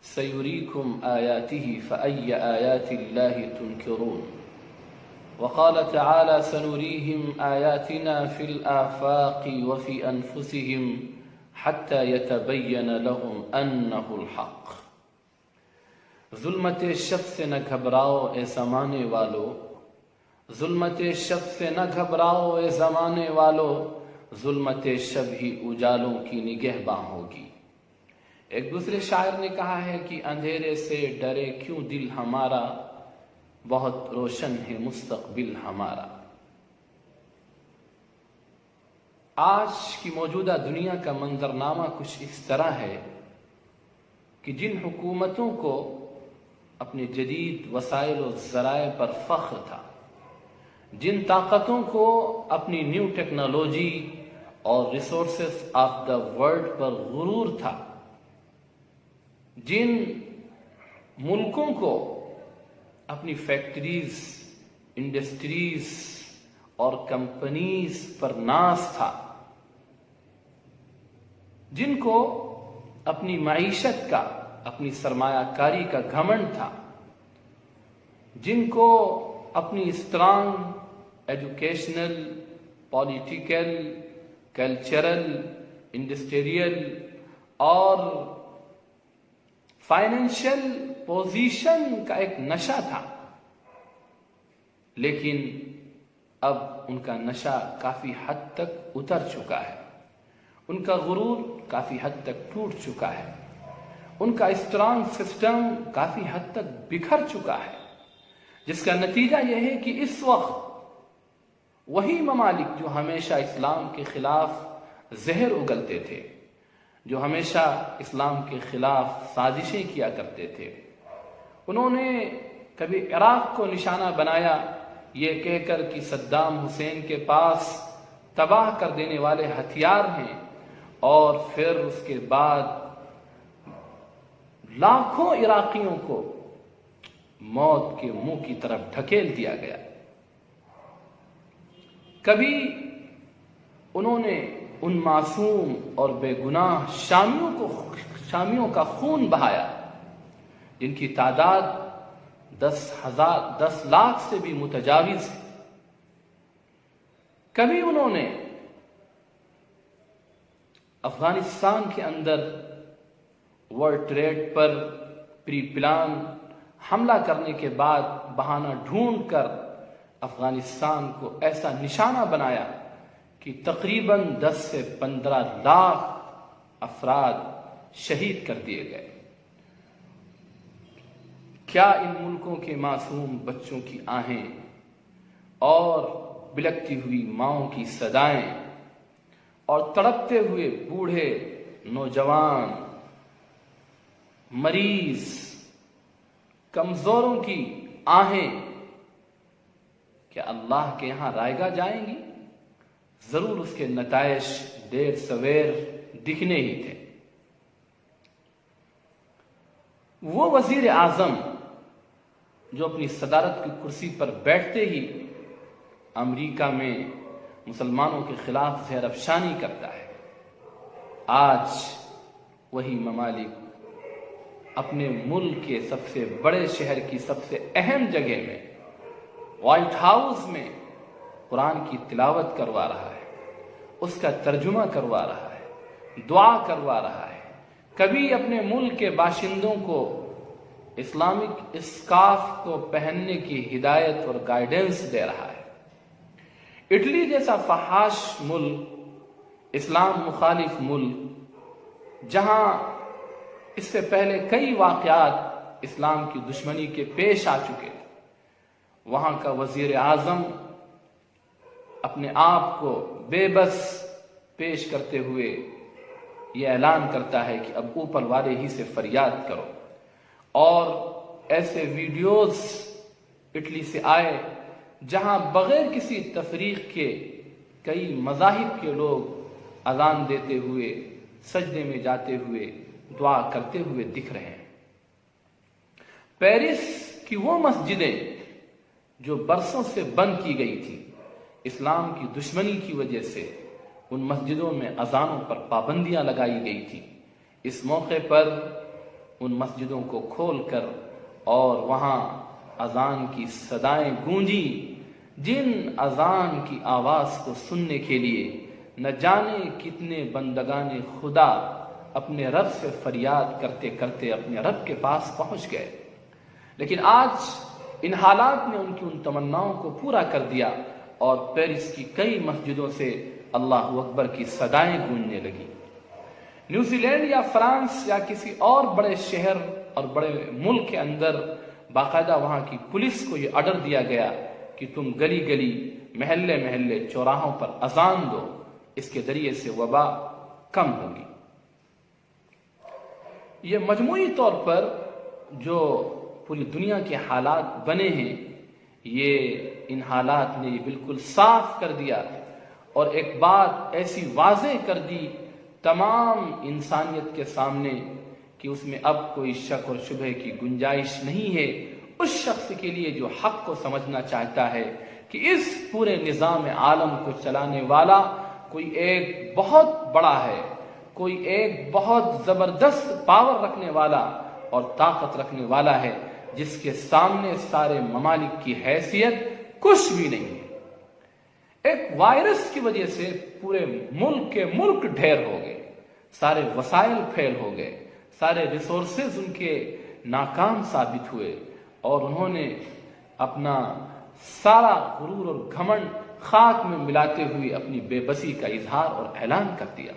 سيريكم آياته فأي آيات الله تنكرون وقال تعالى سنريهم آياتنا في الآفاق وفي أنفسهم حتى يتبين لهم أنه الحق۔ ظلمت شب سے نہ گھبراؤ اے زمانے والو، ظلمت شب سے نہ گھبراؤ اے زمانے والو، ظلمت شب ہی اجالوں کی نگہباں ہوگی۔ ایک دوسرے شاعر نے کہا ہے کہ اندھیرے سے ڈرے کیوں دل ہمارا، بہت روشن ہے مستقبل ہمارا۔ آج کی موجودہ دنیا کا منظرنامہ کچھ اس طرح ہے کہ جن حکومتوں کو اپنے جدید وسائل و ذرائع پر فخر تھا، جن طاقتوں کو اپنی نیو ٹیکنالوجی اور ریسورسز آف دا ورلڈ پر غرور تھا، جن ملکوں کو اپنی فیکٹریز، انڈسٹریز اور کمپنیز پر ناز تھا، جن کو اپنی معیشت کا، اپنی سرمایہ کاری کا گھمنڈ تھا، جن کو اپنی strong educational, political, cultural, industrial اور فائنینشل پوزیشن کا ایک نشہ تھا، لیکن اب ان کا نشہ کافی حد تک اتر چکا ہے، ان کا غرور کافی حد تک ٹوٹ چکا ہے، ان کا اسٹرانگ سسٹم کافی حد تک بکھر چکا ہے، جس کا نتیجہ یہ ہے کہ اس وقت وہی ممالک جو ہمیشہ اسلام کے خلاف زہر اگلتے تھے، جو ہمیشہ اسلام کے خلاف سازشیں کیا کرتے تھے، انہوں نے کبھی عراق کو نشانہ بنایا یہ کہہ کر کہ صدام حسین کے پاس تباہ کر دینے والے ہتھیار ہیں، اور پھر اس کے بعد لاکھوں عراقیوں کو موت کے منہ کی طرف ڈھکیل دیا گیا۔ کبھی انہوں نے ان معصوم اور بے گناہ شامیوں کا خون بہایا جن کی تعداد 10 لاکھ سے بھی متجاوز ہے۔ کبھی انہوں نے افغانستان کے اندر ورلڈ ٹریڈ پر پری پلان حملہ کرنے کے بعد بہانہ ڈھونڈ کر افغانستان کو ایسا نشانہ بنایا کہ تقریباً 10 سے 15 لاکھ افراد شہید کر دیے گئے۔ کیا ان ملکوں کے معصوم بچوں کی آہیں اور بلکتی ہوئی ماؤں کی صدائیں اور تڑپتے ہوئے بوڑھے، نوجوان، مریض، کمزوروں کی آہیں کیا اللہ کے یہاں رائگاں جائیں گی؟ ضرور اس کے نتائج دیر سویر دکھنے ہی تھے۔ وہ وزیر اعظم جو اپنی صدارت کی کرسی پر بیٹھتے ہی امریکہ میں مسلمانوں کے خلاف زہر افشانی کرتا ہے، آج وہی ممالک اپنے ملک کے سب سے بڑے شہر کی سب سے اہم جگہ میں، وائٹ ہاؤس میں، قرآن کی تلاوت کروا رہا ہے، اس کا ترجمہ کروا رہا ہے، دعا کروا رہا ہے۔ کبھی اپنے ملک کے باشندوں کو اسلامک اسکارف کو پہننے کی ہدایت اور گائیڈنس دے رہا ہے۔ اٹلی جیسا فحاش ملک، اسلام مخالف ملک، جہاں اس سے پہلے کئی واقعات اسلام کی دشمنی کے پیش آ چکے تھے، وہاں کا وزیر اعظم اپنے آپ کو بے بس پیش کرتے ہوئے یہ اعلان کرتا ہے کہ اب اوپر والے ہی سے فریاد کرو، اور ایسے ویڈیوز اٹلی سے آئے جہاں بغیر کسی تفریق کے کئی مذاہب کے لوگ اذان دیتے ہوئے، سجدے میں جاتے ہوئے، دعا کرتے ہوئے دکھ رہے ہیں۔ پیرس کی وہ مسجدیں جو برسوں سے بند کی گئی تھی اسلام کی دشمنی کی وجہ سے، ان مسجدوں میں اذانوں پر پابندیاں لگائی گئی تھی۔ اس موقع پر ان مسجدوں کو کھول کر اور وہاں اذان کی صدائیں گونجی، جن اذان کی آواز کو سننے کے لیے نہ جانے کتنے بندگان خدا اپنے رب سے فریاد کرتے کرتے اپنے رب کے پاس پہنچ گئے۔ لیکن آج ان حالات نے ان کی ان تمناؤں کو پورا کر دیا اور پیرس کی کئی مسجدوں سے اللہ اکبر کی صدائیں گونجنے لگی۔ نیوزی لینڈ یا فرانس یا کسی اور بڑے شہر اور بڑے ملک کے اندر باقاعدہ وہاں کی پولیس کو یہ آرڈر دیا گیا کہ تم گلی گلی، محلے محلے، چوراہوں پر اذان دو، اس کے ذریعے سے وبا کم ہوگی۔ یہ مجموعی طور پر جو پوری دنیا کے حالات بنے ہیں، یہ ان حالات نے بالکل صاف کر دیا اور ایک بات ایسی واضح کر دی تمام انسانیت کے سامنے کہ اس میں اب کوئی شک اور شبہ کی گنجائش نہیں ہے اس شخص کے لیے جو حق کو سمجھنا چاہتا ہے کہ اس پورے نظام عالم کو چلانے والا کوئی ایک بہت بڑا ہے، کوئی ایک بہت زبردست پاور رکھنے والا اور طاقت رکھنے والا ہے، جس کے سامنے سارے ممالک کی حیثیت کچھ بھی نہیں ہے۔ ایک وائرس کی وجہ سے پورے ملک کے ملک ڈھیر ہو گئے، سارے وسائل پھیل ہو گئے، سارے ریسورسز ان کے ناکام ثابت ہوئے اور انہوں نے اپنا سارا غرور اور گھمنڈ خاک میں ملاتے ہوئے اپنی بے بسی کا اظہار اور اعلان کر دیا۔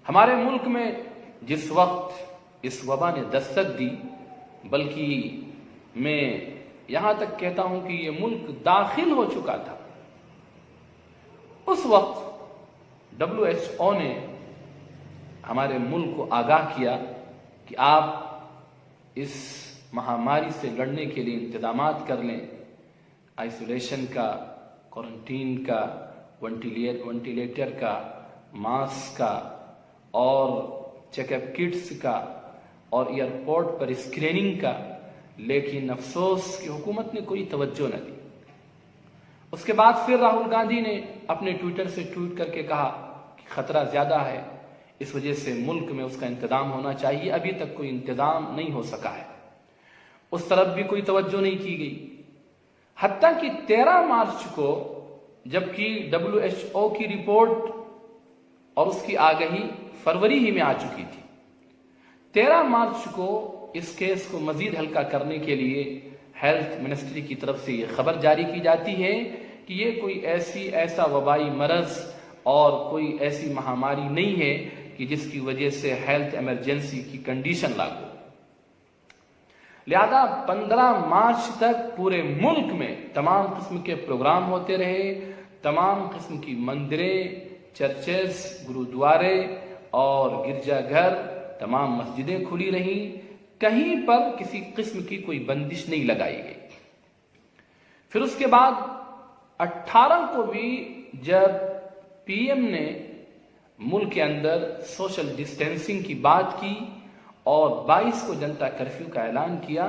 ہمارے ملک میں جس وقت اس وبا نے دستک دی، بلکہ میں یہاں تک کہتا ہوں کہ یہ ملک داخل ہو چکا تھا، اس وقت WHO نے ہمارے ملک کو آگاہ کیا کہ آپ اس مہاماری سے لڑنے کے لیے انتظامات کر لیں، آئسولیشن کا، کوارنٹین کا، وینٹیلیٹر کا، ماسک کا اور چیک اپ کٹس کا اور ایئرپورٹ پر اسکریننگ کا، لیکن افسوس کہ حکومت نے کوئی توجہ نہ دی۔ اس کے بعد پھر راہل گاندھی نے اپنے ٹویٹر سے ٹویٹ کر کے کہا کہ خطرہ زیادہ ہے، اس وجہ سے ملک میں اس کا انتظام ہونا چاہیے، ابھی تک کوئی انتظام نہیں ہو سکا ہے۔ اس طرف بھی کوئی توجہ نہیں کی گئی، حتیٰ کہ 13 مارچ کو جبکہ WHO کی رپورٹ اور اس کی آگہی فروری ہی میں آ چکی تھی، 13 مارچ کو اس کیس کو مزید ہلکا کرنے کے لیے ہیلتھ منسٹری کی طرف سے یہ خبر جاری کی جاتی ہے کہ یہ کوئی ایسا وبائی مرض اور کوئی ایسی مہاماری نہیں ہے کہ جس کی وجہ سے ہیلتھ ایمرجنسی کی کنڈیشن لاگو۔ لہذا 15 مارچ تک پورے ملک میں تمام قسم کے پروگرام ہوتے رہے، تمام قسم کی مندریں، چرچز، گرودوارے اور گرجا گھر، تمام مسجدیں کھلی رہیں، کہیں پر کسی قسم کی کوئی بندش نہیں لگائی گئی۔ پھر اس کے بعد 18 کو بھی جب PM نے ملک کے اندر سوشل ڈسٹینسنگ کی بات کی اور 22 کو جنتا کرفیو کا اعلان کیا،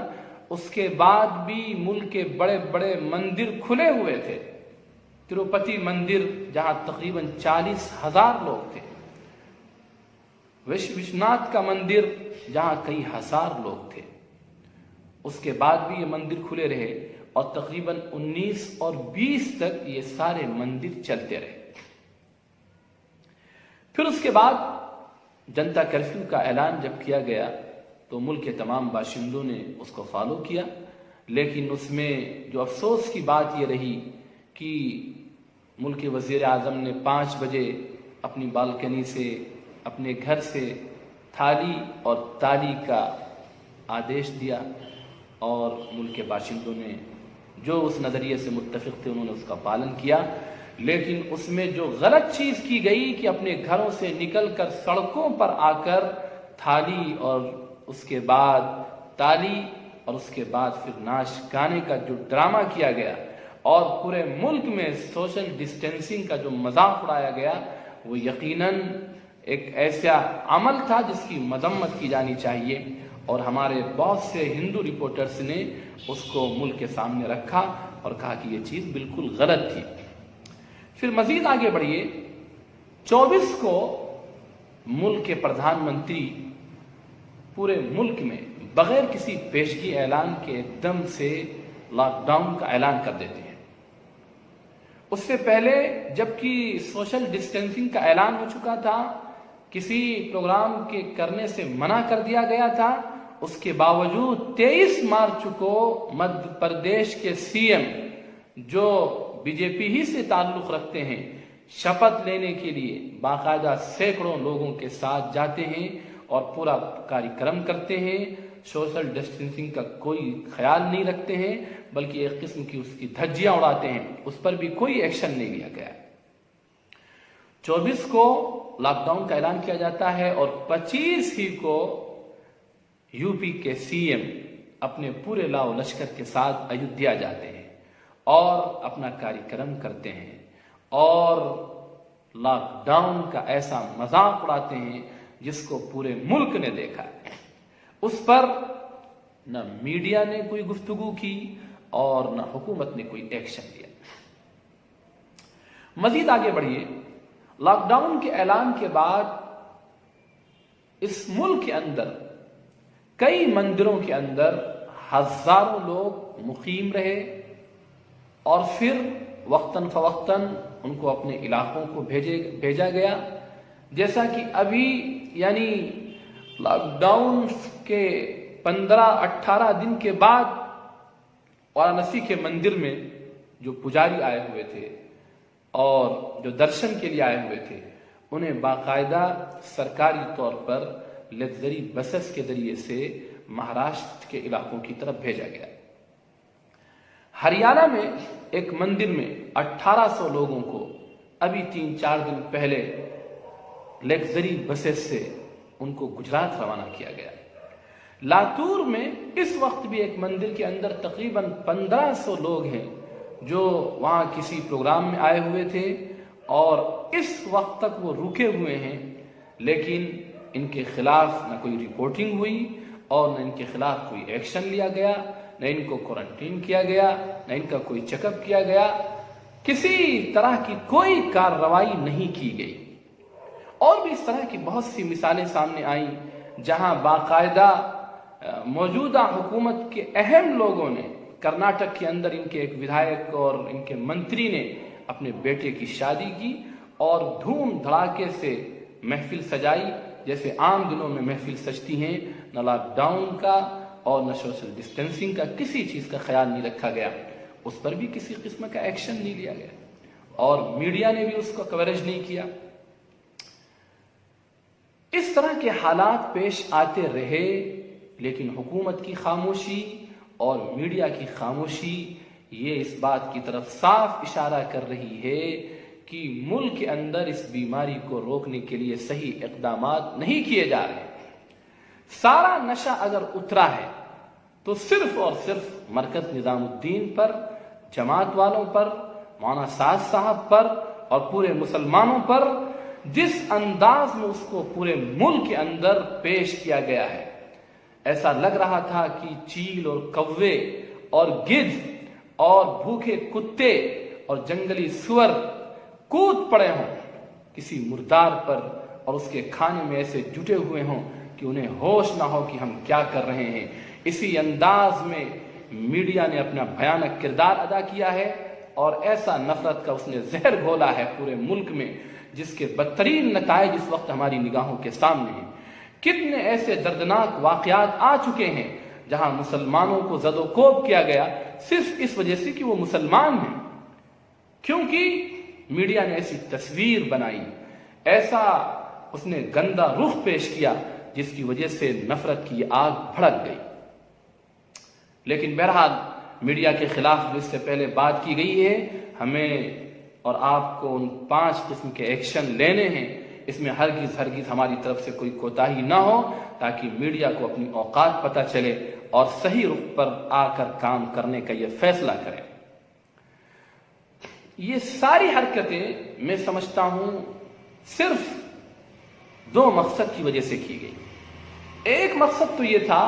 اس کے بعد بھی ملک کے بڑے بڑے مندر کھلے ہوئے تھے۔ تروپتی مندر جہاں تقریباً 40,000 لوگ تھے، وشناتھ کا مندر جہاں کئی ہزار لوگ تھے، اس کے بعد بھی یہ مندر کھلے رہے اور تقریباً 19 اور 20 تک یہ سارے مندر چلتے رہے۔ پھر اس کے بعد جنتا کرفیو کا اعلان جب کیا گیا تو ملک کے تمام باشندوں نے اس کو فالو کیا، لیکن اس میں جو افسوس کی بات یہ رہی کہ ملک کے وزیر اعظم نے 5 بجے اپنی بالکنی سے، اپنے گھر سے تھالی اور تالی کا آدیش دیا اور ملک کے باشندوں نے جو اس نظریے سے متفق تھے انہوں نے اس کا پالن کیا، لیکن اس میں جو غلط چیز کی گئی کہ اپنے گھروں سے نکل کر سڑکوں پر آ کر تھالی اور اس کے بعد تالی اور اس کے بعد پھر ناچ گانے کا جو ڈرامہ کیا گیا اور پورے ملک میں سوشل ڈسٹینسنگ کا جو مذاق اڑایا گیا، وہ یقیناً ایک ایسا عمل تھا جس کی مذمت کی جانی چاہیے، اور ہمارے بہت سے ہندو رپورٹرز نے اس کو ملک کے سامنے رکھا اور کہا کہ یہ چیز بالکل غلط تھی۔ پھر مزید آگے بڑھیے، 24 کو ملک کے پردھان منتری پورے ملک میں بغیر کسی پیشگی اعلان کے ایک دم سے لاک ڈاؤن کا اعلان کر دیتے ہیں۔ اس سے پہلے جبکہ سوشل ڈسٹینسنگ کا اعلان ہو چکا تھا، کسی پروگرام کے کرنے سے منع کر دیا گیا تھا، اس کے باوجود 23 مارچ کو مدھیہ پردیش کے سی ایم جو بی جے پی ہی سے تعلق رکھتے ہیں، شپت لینے کے لیے باقاعدہ سینکڑوں لوگوں کے ساتھ جاتے ہیں اور پورا کاریہ کرتے ہیں، سوشل ڈسٹینسنگ کا کوئی خیال نہیں رکھتے ہیں، بلکہ ایک قسم کی اس کی دھجیاں اڑاتے ہیں، اس پر بھی کوئی ایکشن نہیں لیا گیا۔ 24 کو لاک ڈاؤن کا اعلان کیا جاتا ہے اور 25 ہی کو یو پی کے سی ایم اپنے پورے لاؤ لشکر کے ساتھ ایودھیا جاتے ہیں اور اپنا کاریہ کرتے ہیں اور لاک ڈاؤن کا ایسا مذاق اڑاتے ہیں جس کو پورے ملک نے دیکھا ہے۔ اس پر نہ میڈیا نے کوئی گفتگو کی اور نہ حکومت نے کوئی ایکشن لیا۔ مزید آگے بڑھیے، لاک ڈاؤن کے اعلان کے بعد اس ملک کے اندر کئی مندروں کے اندر ہزاروں لوگ مقیم رہے اور پھر وقتاً فوقتاً ان کو اپنے علاقوں کو بھیجا گیا، جیسا کہ ابھی یعنی لاک ڈاؤن کے 15-18 دن کے بعد وارانسی کے مندر میں جو پجاری آئے ہوئے تھے اور جو درشن کے لیے آئے ہوئے تھے، انہیں باقاعدہ سرکاری طور پر لگژری بسز کے ذریعے سے مہاراشٹر کے علاقوں کی طرف بھیجا گیا۔ ہریانہ میں ایک مندر میں 1800 لوگوں کو ابھی 3-4 دن پہلے لگژری بسز سے ان کو گجرات روانہ کیا گیا۔ لاتور میں اس وقت بھی ایک مندر کے اندر تقریباً 1500 لوگ ہیں جو وہاں کسی پروگرام میں آئے ہوئے تھے اور اس وقت تک وہ رکے ہوئے ہیں، لیکن ان کے خلاف نہ کوئی رپورٹنگ ہوئی اور نہ ان کے خلاف کوئی ایکشن لیا گیا، نہ ان کو کوارنٹین کیا گیا، نہ ان کا کوئی چیک اپ کیا گیا، کسی طرح کی کوئی کارروائی نہیں کی گئی۔ اور بھی اس طرح کی بہت سی مثالیں سامنے آئیں جہاں باقاعدہ موجودہ حکومت کے اہم لوگوں نے، کرناٹک کے اندر ان کے ایک ودھائک اور ان کے منتری نے اپنے بیٹے کی شادی کی اور دھوم دھڑاکے سے محفل سجائی، جیسے عام دنوں میں محفل سجتی ہیں۔ نہ لاک ڈاؤن کا اور نہ سوشل ڈسٹینسنگ کا کسی چیز کا خیال نہیں رکھا گیا، اس پر بھی کسی قسم کا ایکشن نہیں لیا گیا اور میڈیا نے بھی اس کو کوریج نہیں کیا۔ اس طرح کے حالات پیش آتے رہے، لیکن حکومت کی خاموشی اور میڈیا کی خاموشی یہ اس بات کی طرف صاف اشارہ کر رہی ہے کہ ملک کے اندر اس بیماری کو روکنے کے لیے صحیح اقدامات نہیں کیے جا رہے۔ سارا نشہ اگر اترا ہے تو صرف اور صرف مرکز نظام الدین پر، جماعت والوں پر، مولانا سعد صاحب پر اور پورے مسلمانوں پر جس انداز میں اس کو پورے ملک کے اندر پیش کیا گیا ہے، ایسا لگ رہا تھا کہ چیل اور کوے اور گدھ اور بھوکے کتے اور جنگلی سور کود پڑے ہوں کسی مردار پر اور اس کے کھانے میں ایسے جٹے ہوئے ہوں کہ انہیں ہوش نہ ہو کہ ہم کیا کر رہے ہیں۔ اسی انداز میں میڈیا نے اپنا بھیانک کردار ادا کیا ہے اور ایسا نفرت کا اس نے زہر گھولا ہے پورے ملک میں جس کے بدترین نتائج اس وقت ہماری نگاہوں کے سامنے ہیں۔ کتنے ایسے دردناک واقعات آ چکے ہیں جہاں مسلمانوں کو زد و کوب کیا گیا صرف اس وجہ سے کہ وہ مسلمان ہیں، کیونکہ میڈیا نے ایسی تصویر بنائی، ایسا اس نے گندا رخ پیش کیا جس کی وجہ سے نفرت کی آگ بھڑک گئی۔ لیکن بہرحال میڈیا کے خلاف جو اس سے پہلے بات کی گئی ہے، ہمیں اور آپ کو ان 5 قسم کے ایکشن لینے ہیں، اس میں ہرگز ہماری طرف سے کوئی کوتاہی نہ ہو تاکہ میڈیا کو اپنی اوقات پتہ چلے اور صحیح رخ پر آ کر کام کرنے کا یہ فیصلہ کرے۔ یہ ساری حرکتیں میں سمجھتا ہوں صرف دو مقصد کی وجہ سے کی گئی۔ ایک مقصد تو یہ تھا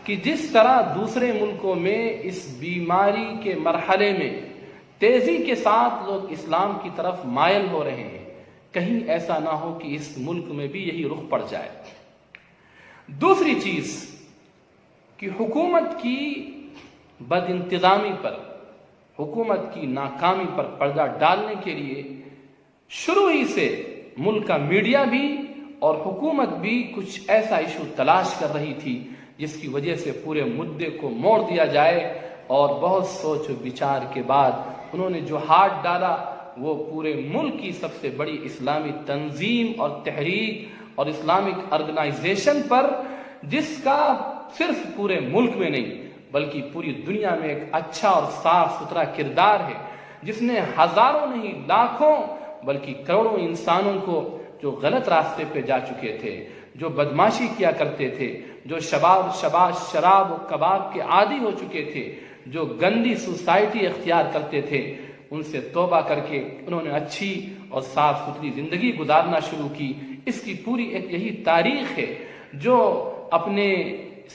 کہ جس طرح دوسرے ملکوں میں اس بیماری کے مرحلے میں تیزی کے ساتھ لوگ اسلام کی طرف مائل ہو رہے ہیں، کہیں ایسا نہ ہو کہ اس ملک میں بھی یہی رخ پڑ جائے۔ دوسری چیز کہ حکومت کی بد انتظامی پر، حکومت کی ناکامی پر پردہ ڈالنے کے لیے شروع ہی سے ملک کا میڈیا بھی اور حکومت بھی کچھ ایسا ایشو تلاش کر رہی تھی جس کی وجہ سے پورے مدعے کو موڑ دیا جائے، اور بہت سوچ و بچار کے بعد انہوں نے جو ہاتھ ڈالا وہ پورے ملک کی سب سے بڑی اسلامی تنظیم اور تحریک اور اسلامک آرگنائزیشن پر، جس کا صرف پورے ملک میں نہیں بلکہ پوری دنیا میں ایک اچھا اور صاف ستھرا کردار ہے، جس نے ہزاروں نہیں لاکھوں بلکہ کروڑوں انسانوں کو جو غلط راستے پہ جا چکے تھے، جو بدماشی کیا کرتے تھے، جو شراب و کباب کے عادی ہو چکے تھے، جو گندی سوسائٹی اختیار کرتے تھے، ان سے توبہ کر کے انہوں نے اچھی اور صاف ستھری زندگی گزارنا شروع کی۔ اس کی پوری ایک یہی تاریخ ہے جو اپنے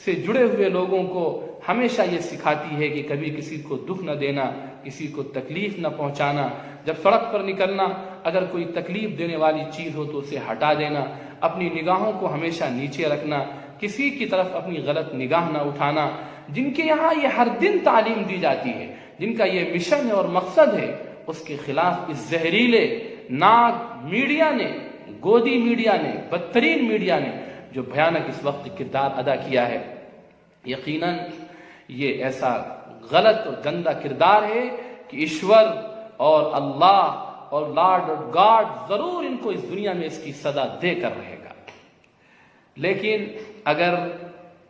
سے جڑے ہوئے لوگوں کو ہمیشہ یہ سکھاتی ہے کہ کبھی کسی کو دکھ نہ دینا، کسی کو تکلیف نہ پہنچانا، جب سڑک پر نکلنا اگر کوئی تکلیف دینے والی چیز ہو تو اسے ہٹا دینا، اپنی نگاہوں کو ہمیشہ نیچے رکھنا، کسی کی طرف اپنی غلط نگاہ نہ اٹھانا۔ جن کے یہاں یہ ہر دن تعلیم دی جاتی ہے، جن کا یہ مشن ہے اور مقصد ہے، اس کے خلاف اس زہریلے ناگ میڈیا نے، گودی میڈیا نے، بدترین میڈیا نے جو بھیانک اس وقت کردار ادا کیا ہے، یقیناً یہ ایسا غلط اور گندا کردار ہے کہ ایشور اور اللہ اور لارڈ اور گاڈ ضرور ان کو اس دنیا میں اس کی سزا دے کر رہے گا۔ لیکن اگر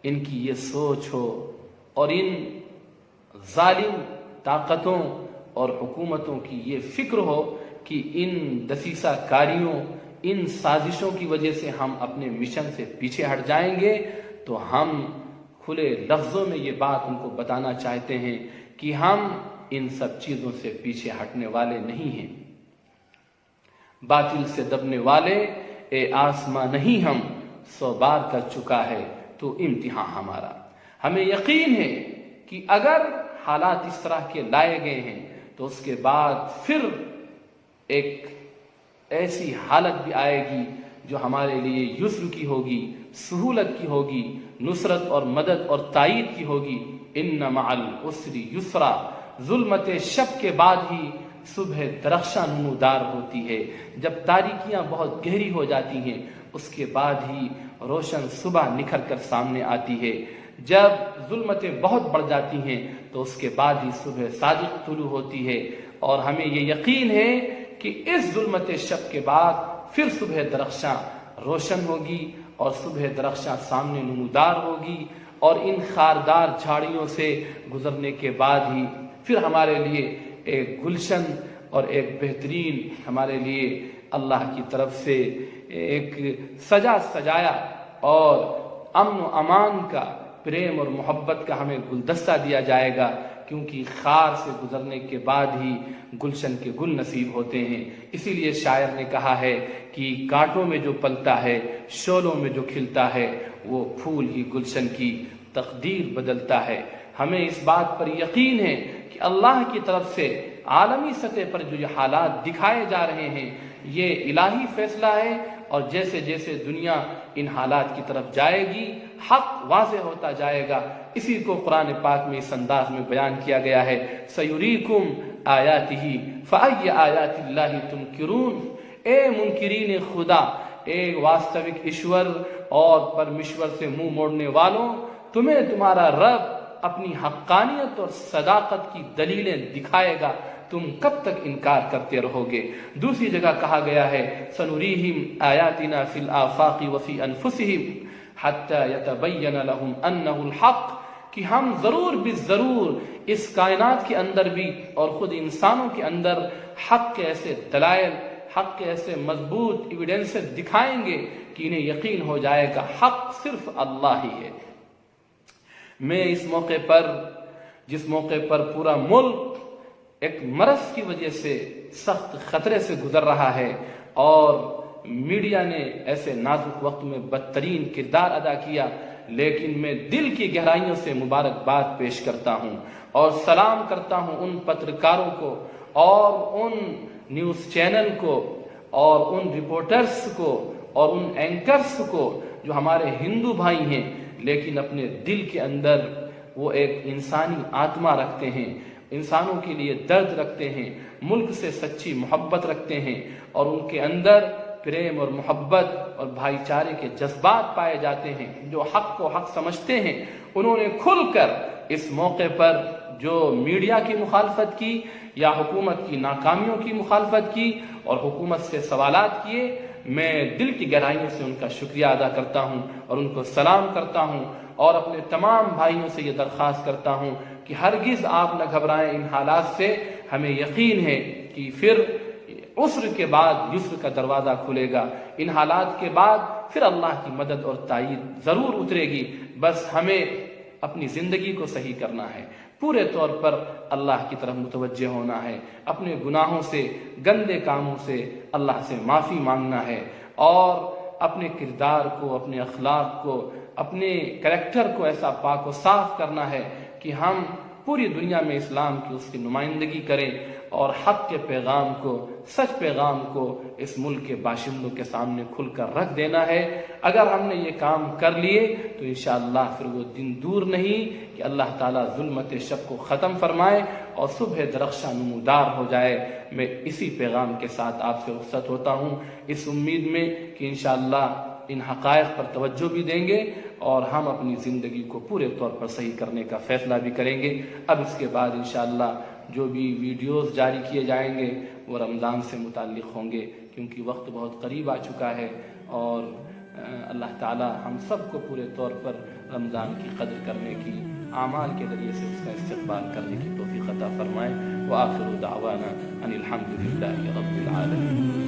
ان کی یہ سوچ ہو اور ان ظالم طاقتوں اور حکومتوں کی یہ فکر ہو کہ ان دسیسہ کاریوں، ان سازشوں کی وجہ سے ہم اپنے مشن سے پیچھے ہٹ جائیں گے، تو ہم کھلے لفظوں میں یہ بات ان کو بتانا چاہتے ہیں کہ ہم ان سب چیزوں سے پیچھے ہٹنے والے نہیں ہیں۔ باطل سے دبنے والے اے آسماں نہیں ہم، 100 بار کر چکا ہے تو امتحان ہمارا۔ ہمیں یقین ہے کہ اگر حالات اس طرح کے لائے گئے ہیں تو اس کے بعد پھر ایک ایسی حالت بھی آئے گی جو ہمارے لیے یسر کی ہوگی، سہولت کی ہوگی، نصرت اور مدد اور تائید کی ہوگی۔ ان مع العسر یسرا، ظلمت شب کے بعد ہی صبح درخشاں نمودار ہوتی ہے۔ جب تاریکیاں بہت گہری ہو جاتی ہیں اس کے بعد ہی روشن صبح نکھر کر سامنے آتی ہے۔ جب ظلمتیں بہت بڑھ جاتی ہیں تو اس کے بعد ہی صبح صادق طلوع ہوتی ہے، اور ہمیں یہ یقین ہے کہ اس ظلمت شب کے بعد پھر صبح درخشاں روشن ہوگی اور صبح درخشاں سامنے نمودار ہوگی، اور ان خاردار جھاڑیوں سے گزرنے کے بعد ہی پھر ہمارے لیے ایک گلشن اور ایک بہترین، ہمارے لیے اللہ کی طرف سے ایک سجایا اور امن و امان کا، پریم اور محبت کا ہمیں گلدستہ دیا جائے گا، کیونکہ خار سے گزرنے کے بعد ہی گلشن کے گل نصیب ہوتے ہیں۔ اسی لیے شاعر نے کہا ہے کہ کانٹوں میں جو پلتا ہے، شعلوں میں جو کھلتا ہے، وہ پھول ہی گلشن کی تقدیر بدلتا ہے۔ ہمیں اس بات پر یقین ہے کہ اللہ کی طرف سے عالمی سطح پر جو یہ حالات دکھائے جا رہے ہیں یہ الہی فیصلہ ہے، اور جیسے جیسے دنیا ان حالات کی طرف جائے گی حق واضح ہوتا جائے گا۔ اسی کو قرآن پاک میں اس انداز میں بیان کیا گیا ہے، سیریکم آیاتہ فای آیات اللہ تنکرون۔ اے منکرین خدا، اے واستوک ایشور اور پرمیشور سے منہ موڑنے والوں، تمہیں تمہارا رب اپنی حقانیت اور صداقت کی دلیلیں دکھائے گا، تم کب تک انکار کرتے رہو گے؟ دوسری جگہ کہا گیا ہے سنریہم آیاتنا فی الآفاق وفی انفسہم حتی یتبین لہم انہ الحق، کہ ہم ضرور بالضرور اس کائنات کے اندر بھی اور خود انسانوں کے اندر حق کے ایسے دلائل، حق کے ایسے مضبوط ایویڈنس دکھائیں گے کہ انہیں یقین ہو جائے گا حق صرف اللہ ہی ہے۔ میں اس موقع پر جس موقع پر پورا ملک ایک مرض کی وجہ سے سخت خطرے سے گزر رہا ہے اور میڈیا نے ایسے نازک وقت میں بدترین کردار ادا کیا، لیکن میں دل کی گہرائیوں سے مبارکباد پیش کرتا ہوں اور سلام کرتا ہوں ان پترکاروں کو اور ان نیوز چینل کو اور ان رپورٹرز کو اور ان اینکرز کو جو ہمارے ہندو بھائی ہیں لیکن اپنے دل کے اندر وہ ایک انسانی آتما رکھتے ہیں، انسانوں کے لیے درد رکھتے ہیں، ملک سے سچی محبت رکھتے ہیں اور ان کے اندر پریم اور محبت اور بھائی چارے کے جذبات پائے جاتے ہیں، جو حق کو حق سمجھتے ہیں۔ انہوں نے کھل کر اس موقع پر جو میڈیا کی مخالفت کی یا حکومت کی ناکامیوں کی مخالفت کی اور حکومت سے سوالات کیے، میں دل کی گہرائیوں سے ان کا شکریہ ادا کرتا ہوں اور ان کو سلام کرتا ہوں اور اپنے تمام بھائیوں سے یہ درخواست کرتا ہوں کہ ہرگز آپ نہ گھبرائیں ان حالات سے۔ ہمیں یقین ہے کہ پھر عسر کے بعد یسر کا دروازہ کھلے گا، ان حالات کے بعد پھر اللہ کی مدد اور تائید ضرور اترے گی۔ بس ہمیں اپنی زندگی کو صحیح کرنا ہے، پورے طور پر اللہ کی طرف متوجہ ہونا ہے، اپنے گناہوں سے، گندے کاموں سے اللہ سے معافی مانگنا ہے اور اپنے کردار کو، اپنے اخلاق کو، اپنے کریکٹر کو ایسا پاک و صاف کرنا ہے کہ ہم پوری دنیا میں اسلام کی اس کی نمائندگی کریں اور حق کے پیغام کو، سچ پیغام کو اس ملک کے باشندوں کے سامنے کھل کر رکھ دینا ہے۔ اگر ہم نے یہ کام کر لیے تو انشاءاللہ پھر وہ دن دور نہیں کہ اللہ تعالیٰ ظلمت شب کو ختم فرمائے اور صبح درخشاں نمودار ہو جائے۔ میں اسی پیغام کے ساتھ آپ سے رخصت ہوتا ہوں، اس امید میں کہ انشاءاللہ ان حقائق پر توجہ بھی دیں گے اور ہم اپنی زندگی کو پورے طور پر صحیح کرنے کا فیصلہ بھی کریں گے۔ اب اس کے بعد انشاءاللہ جو بھی ویڈیوز جاری کیے جائیں گے وہ رمضان سے متعلق ہوں گے، کیونکہ وقت بہت قریب آ چکا ہے اور اللہ تعالی ہم سب کو پورے طور پر رمضان کی قدر کرنے کی، اعمال کے ذریعے سے اس کا استقبال کرنے کی توفیق عطا فرمائے۔ وآخر دعوانا ان الحمد للہ رب العالمین۔